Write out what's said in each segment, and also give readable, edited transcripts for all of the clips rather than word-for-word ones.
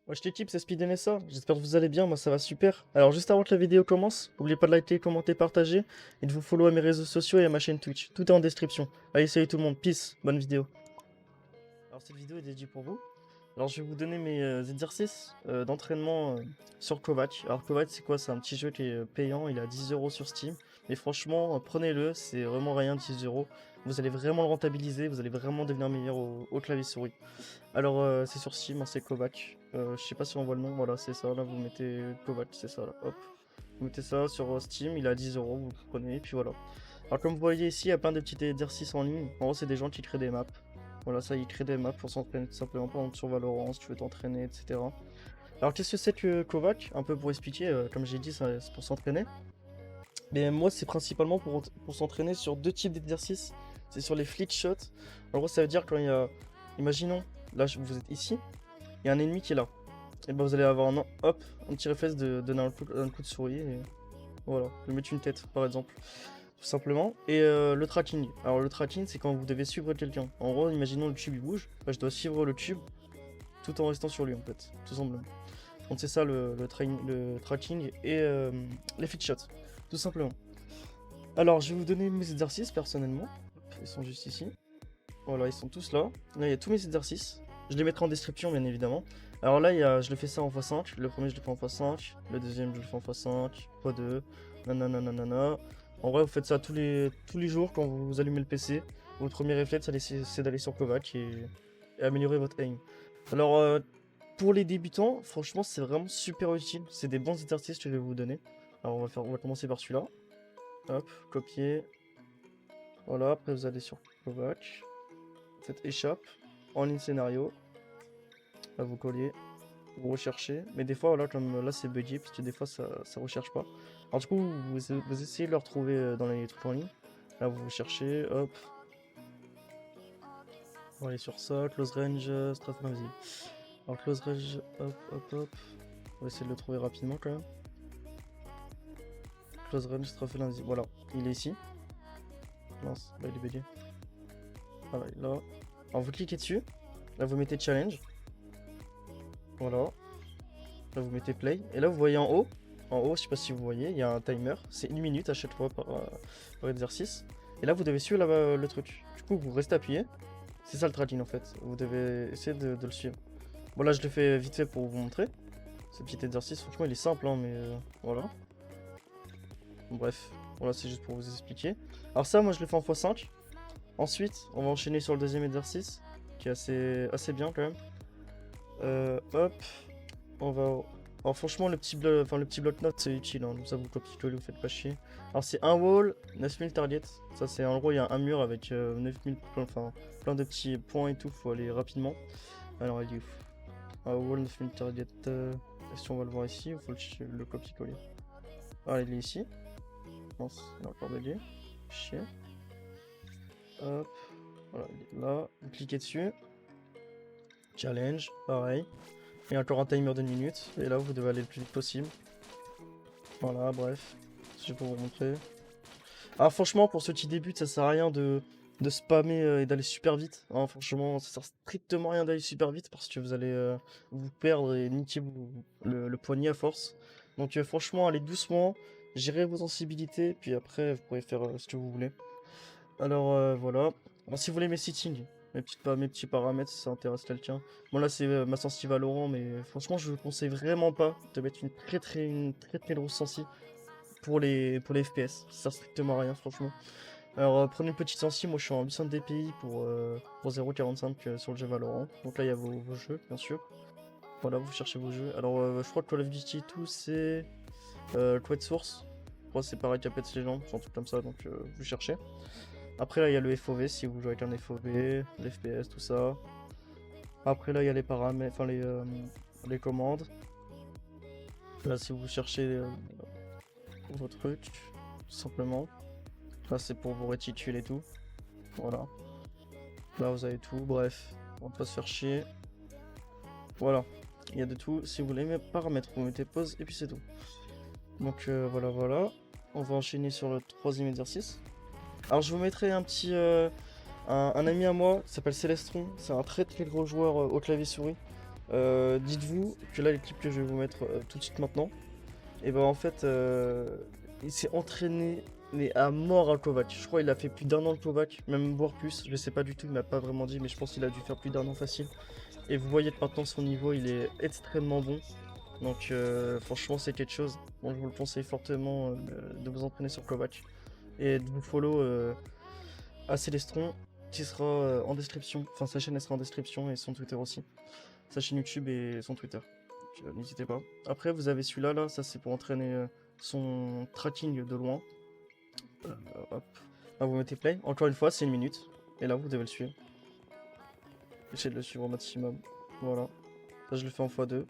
Wesh l'équipe, c'est Speed NSA, j'espère que vous allez bien, moi ça va super. Alors juste avant que la vidéo commence, n'oubliez pas de liker, commenter, partager, et de vous follow à mes réseaux sociaux et à ma chaîne Twitch, tout est en description. Allez salut tout le monde, peace, bonne vidéo. Alors cette vidéo est dédiée pour vous. Alors je vais vous donner mes exercices d'entraînement sur Kovac. Alors Kovac c'est quoi? C'est un petit jeu qui est payant, il est à 10 € sur Steam. Mais franchement, prenez-le, c'est vraiment rien 10 €. Vous allez vraiment le rentabiliser, vous allez vraiment devenir meilleur au clavier souris. Alors c'est sur Steam, hein, c'est Kovac. Je sais pas si on voit le nom, voilà c'est ça, là vous mettez Kovac, c'est ça, là, hop. Vous mettez ça sur Steam, il est à 10 €, vous le prenez, et puis voilà. Alors comme vous voyez ici, il y a plein de petits exercices en ligne. En gros c'est des gens qui créent des maps. Voilà, ça, ils créent des maps pour s'entraîner tout simplement, par exemple sur Valorant, si tu veux t'entraîner, etc. Alors qu'est-ce que c'est que Kovac? Un peu pour expliquer, comme j'ai dit, c'est pour s'entraîner. Mais moi, c'est principalement pour s'entraîner sur deux types d'exercices. C'est sur les fleet shots. En gros, ça veut dire quand il y a... Imaginons, là, vous êtes ici, il y a un ennemi qui est là. Et ben vous allez avoir hop, un petit réflexe de donner un coup de souris et voilà, de mettre une tête par exemple, tout simplement. Et le tracking. Alors le tracking c'est quand vous devez suivre quelqu'un. En gros, imaginons le tube il bouge, bah, je dois suivre le tube tout en restant sur lui en fait, tout simplement. Donc c'est ça le tracking et les feed shots, tout simplement. Alors je vais vous donner mes exercices personnellement. Ils sont juste ici. Voilà, ils sont tous là. Là, il y a tous mes exercices. Je les mettrai en description, bien évidemment. Alors là, je le fais ça en x5. Le premier, je le fais en x5. Le deuxième, je le fais en x5. x2. Nanana. En vrai, vous faites ça tous les jours quand vous allumez le PC. Votre premier réflexe, c'est d'aller sur Kovac et améliorer votre aim. Alors, pour les débutants, franchement, c'est vraiment super utile. C'est des bons exercices que je vais vous donner. Alors, on va commencer par celui-là. Hop, copier. Voilà, après, vous allez sur Kovac. Faites échappe, en ligne scénario, là vous collez, vous recherchez, mais des fois voilà comme là c'est buggy parce que des fois ça recherche pas. Alors du coup vous essayez de le retrouver dans les trucs en ligne, là vous cherchez, hop, on va aller sur ça, close range, strafe invisible. Alors close range, hop, on va essayer de le trouver rapidement quand même. Close range, strafe invisible, voilà, il est ici. Mince, là il est bugué. Voilà, il est là. Alors vous cliquez dessus, là vous mettez challenge. Voilà. Là vous mettez play. Et là vous voyez en haut, je sais pas si vous voyez, il y a un timer. C'est 1 minute à chaque fois par exercice. Et là vous devez suivre le truc. Du coup vous restez appuyé. C'est ça le tracking en fait. Vous devez essayer de le suivre. Bon là je le fais vite fait pour vous montrer. Ce petit exercice, franchement il est simple hein, mais voilà. Bref, voilà c'est juste pour vous expliquer. Alors ça moi je le fais en x5. Ensuite on va enchaîner sur le deuxième exercice. Qui est assez bien quand même. Hop. On va... Alors franchement le petit bloc-notes c'est utile, hein. Ça vous copie-coller, vous faites pas chier. Alors c'est un wall, 9000 targets. Ça c'est en gros il y a un mur avec 9000 plein de petits points et tout, faut aller rapidement. Alors il est où? Un wall 9000 targets. Si on va le voir ici, il faut le copier-coller. Ah il est ici. Mince, il est encore bugué. Chier. Hop. Voilà, il est là. Vous cliquez dessus. Challenge, pareil. Il y a encore un timer de 1 minute. Et là, vous devez aller le plus vite possible. Voilà, bref. C'est juste pour vous montrer. Alors franchement, pour ceux qui débutent, ça sert à rien de spammer et d'aller super vite. Hein, franchement, ça sert strictement à rien d'aller super vite parce que vous allez vous perdre et niquer le poignet à force. Donc franchement, allez doucement. Gérez vos sensibilités. Puis après, vous pourrez faire ce que vous voulez. Alors voilà. Alors, si vous voulez mes settings, mes petits paramètres, si ça intéresse quelqu'un. Bon là c'est ma sensi Valorant, mais franchement je vous conseille vraiment pas de mettre une très très grosse sensi pour les FPS. Ça sert strictement à rien franchement. Alors prenez une petite sensi, moi je suis en 800 dpi pour 0,45 sur le jeu Valorant. Donc là il y a vos jeux bien sûr. Voilà, vous cherchez vos jeux. Alors je crois que Call of Duty tout c'est Code Source. Je crois que c'est pareil qu'Apex Legends, un truc comme ça, donc vous cherchez. Après là il y a le FOV si vous jouez avec un FOV, l'FPS, tout ça. Après là il y a les paramètres, enfin les commandes. Là si vous cherchez vos trucs, tout simplement. Là c'est pour vos réticules et tout. Voilà. Là vous avez tout, bref. On va pas se faire chier. Voilà. Il y a de tout. Si vous voulez mes paramètres, vous mettez pause et puis c'est tout. Donc voilà. On va enchaîner sur le troisième exercice. Alors je vous mettrai un ami à moi, il s'appelle Célestron, c'est un très très gros joueur au clavier souris. Dites-vous que là, les clips que je vais vous mettre tout de suite maintenant, et ben en fait, il s'est entraîné mais à mort à Kovac. Je crois qu'il a fait plus d'1 an de Kovac, même voire plus. Je sais pas du tout, il m'a pas vraiment dit, mais je pense qu'il a dû faire plus d'1 an facile. Et vous voyez que maintenant son niveau, il est extrêmement bon. Donc franchement, c'est quelque chose. Bon, je vous le conseille fortement de vous entraîner sur Kovac et de vous follow à Célestron, qui sera en description. Enfin, sa chaîne elle sera en description et son Twitter aussi. Sa chaîne YouTube et son Twitter. Donc, n'hésitez pas. Après, vous avez celui-là, là, ça c'est pour entraîner son tracking de loin. Hop. Là, vous mettez play. Encore une fois, c'est 1 minute. Et là, vous devez le suivre. Essayez de le suivre au maximum. Voilà. Là, je le fais en x2.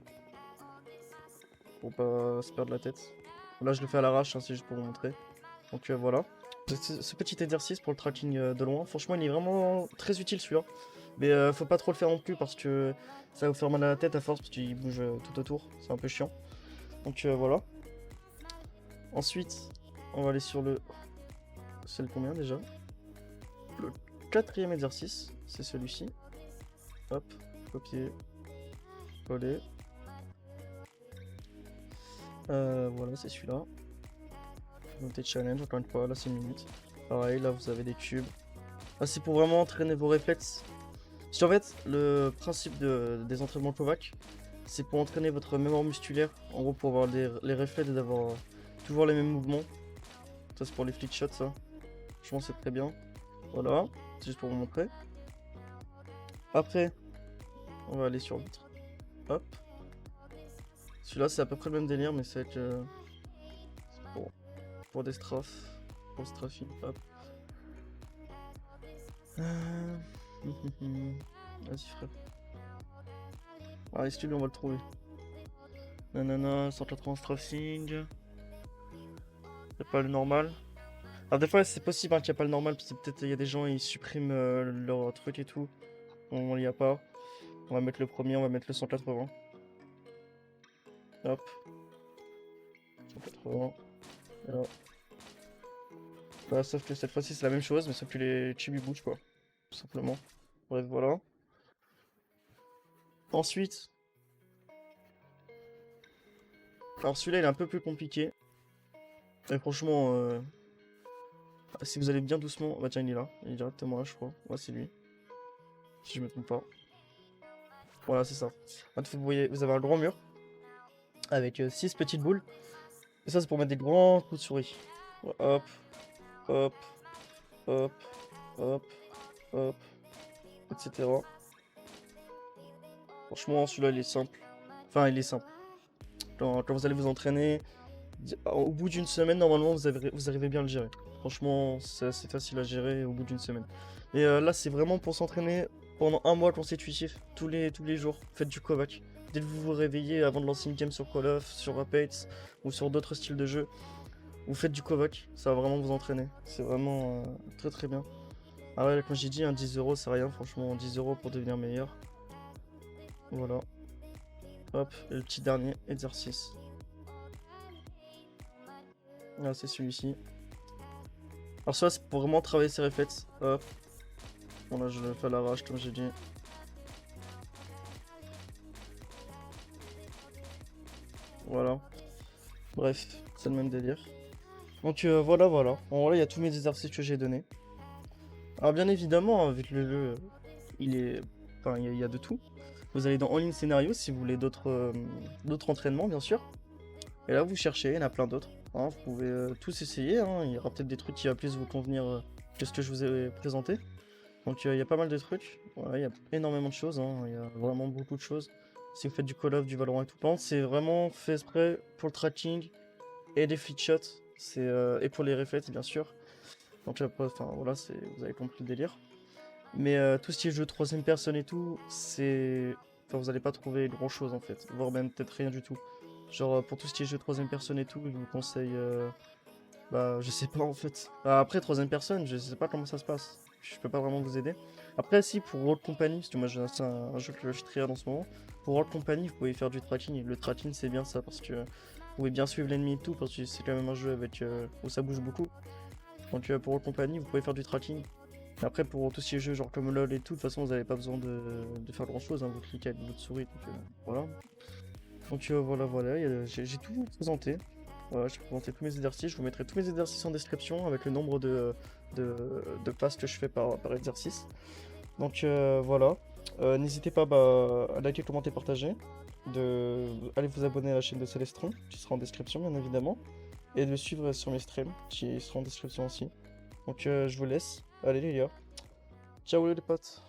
Pour pas se perdre la tête. Là, je le fais à l'arrache, hein, c'est juste pour vous montrer. Donc voilà. Ce petit exercice pour le tracking de loin, franchement, il est vraiment très utile celui-là. Mais faut pas trop le faire non plus parce que ça va vous faire mal à la tête à force parce qu'il bouge tout autour. C'est un peu chiant. Donc voilà. Ensuite, on va aller sur le... C'est le combien déjà? Le 4e exercice, c'est celui-ci. Hop, copier, coller. Voilà, c'est celui-là. Noter challenge, encore une fois, là c'est 1 minute. Pareil, là vous avez des cubes. Là c'est pour vraiment entraîner vos réflexes. En fait, le principe des entraînements Kovac, c'est pour entraîner votre mémoire musculaire. En gros, pour avoir les réflexes et d'avoir toujours les mêmes mouvements. Ça c'est pour les flick shots, ça. Je pense que c'est très bien. Voilà, c'est juste pour vous montrer. Après, on va aller sur l'autre. Hop. Celui-là c'est à peu près le même délire, mais c'est avec... pour des strafs. Pour le straffing, hop. Vas-y frère. Allez, si tu lui on va le trouver. Nanana, 180 straffing. Y'a pas le normal. Alors des fois c'est possible hein, qu'il n'y a pas le normal, parce que peut-être il y a des gens ils suppriment leur truc et tout. On y a pas. On va mettre le premier, on va mettre le 180. Hop. 180. Voilà. Bah, sauf que cette fois-ci c'est la même chose, mais sauf que les chibis bougent quoi. Tout simplement. Bref, voilà. Ensuite. Alors celui-là il est un peu plus compliqué. Et franchement, si vous allez bien doucement... Bah tiens, il est là. Il est directement là, je crois. Ouais, c'est lui. Si je me trompe pas. Voilà, c'est ça. En fait, vous voyez, vous avez un grand mur. Avec 6 petites boules. Et ça, c'est pour mettre des grands coups de souris. Hop. Hop. Hop. Hop. Hop. Etc. Franchement, celui-là, il est simple. Enfin, il est simple. Quand vous allez vous entraîner... Au bout d'une semaine, normalement, vous arrivez bien à le gérer. Franchement, c'est assez facile à gérer au bout d'une semaine. Et là, c'est vraiment pour s'entraîner pendant 1 mois consécutif, tous les jours. Faites du Kovac. Dès que vous vous réveillez, avant de lancer une game sur Call of, sur Apex ou sur d'autres styles de jeu, vous faites du Kovac. Ça va vraiment vous entraîner. C'est vraiment très très bien. Ah ouais, comme j'ai dit, 10 €, c'est rien. Franchement, 10 € pour devenir meilleur. Voilà. Hop, et le petit dernier exercice. Là, c'est celui-ci. Alors ça, c'est pour vraiment travailler ses réflexes. Hop. Bon là, je le fais à l'arrache, comme j'ai dit. Voilà. Bref, c'est le même délire. Donc voilà, voilà. En vrai, il y a tous mes exercices que j'ai donnés. Alors bien évidemment, avec le jeu, il est... Enfin, il y a de tout. Vous allez dans En ligne scénario si vous voulez d'autres entraînements, bien sûr. Et là, vous cherchez, il y en a plein d'autres. Hein, vous pouvez tous essayer. Hein. Il y aura peut-être des trucs qui va plus vous convenir que ce que je vous ai présenté. Donc il y a pas mal de trucs. Voilà, il y a énormément de choses. Hein. Il y a vraiment beaucoup de choses. Si vous faites du Call of, du Valorant et tout. Par contre, c'est vraiment fait exprès pour le tracking et des flick shots. Et pour les réflexes, bien sûr. Donc enfin voilà, vous avez compris le délire. Mais tout ce qui est jeu 3ème personne et tout, c'est... Enfin, vous allez pas trouver grand chose en fait. Voire même peut-être rien du tout. Genre pour tout ce qui est jeu 3ème personne et tout, je vous conseille... Bah je sais pas en fait. Après 3ème personne, je sais pas comment ça se passe. Je peux pas vraiment vous aider. Après si pour Road Company, parce que moi c'est un jeu que je tryhard en ce moment. Pour Road Company, vous pouvez faire du tracking. Le tracking c'est bien ça parce que vous pouvez bien suivre l'ennemi et tout. Parce que c'est quand même un jeu avec où ça bouge beaucoup. Donc pour Road Company, vous pouvez faire du tracking. Après, pour tout ce qui est jeu, genre comme LoL et tout, de toute façon, vous n'avez pas besoin de faire grand chose, hein, vous cliquez avec votre souris, donc voilà. Donc voilà, voilà, j'ai tout présenté. Voilà, j'ai présenté tous mes exercices. Je vous mettrai tous mes exercices en description avec le nombre de passes que je fais par exercice. Donc voilà. N'hésitez pas à liker, commenter, partager. Allez vous abonner à la chaîne de Célestron, qui sera en description bien évidemment. Et de me suivre sur mes streams, qui seront en description aussi. Donc je vous laisse. Allez les gars. Ciao les potes.